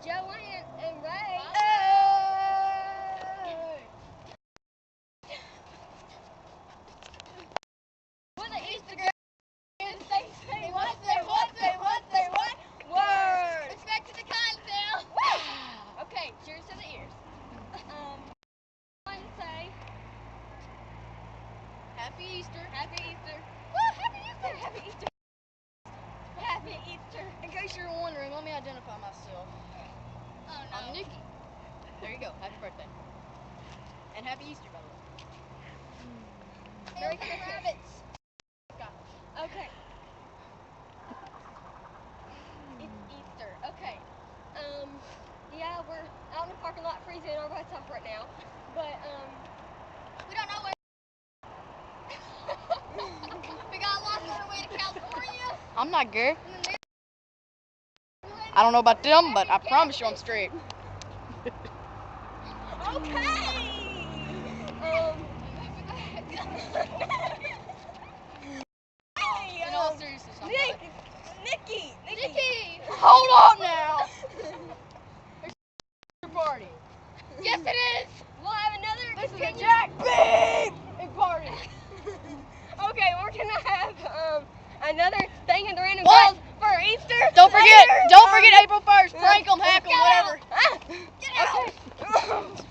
Joanne and Ray. What the Easter girl is they say what? Word. Respect to the cocktail. Okay, cheers to the ears. One say Happy Easter. Happy Easter. Woo, happy Easter. Happy Easter. Happy Easter. In case you're wondering, let me identify myself. Oh no. I'm Nikki. There you go. Happy birthday. And happy Easter, by the way. Merry Christmas. Rabbits. Okay. It's Easter. Okay. Yeah, we're out in the parking lot freezing our butts off right now. But, We don't know where. We got lost on our way to California. I'm not Gary. I don't know about them, but I promise you I'm straight. okay. In all seriousness, I'm not. Nikki. Hold on now. It's a party. Yes, it is. We'll have another. This is a Jack Beep party. Okay, we're gonna have another thing in the random What? calls for Easter. Don't forget later. April 1st. Prank 'em, hack 'em, whatever. Get out.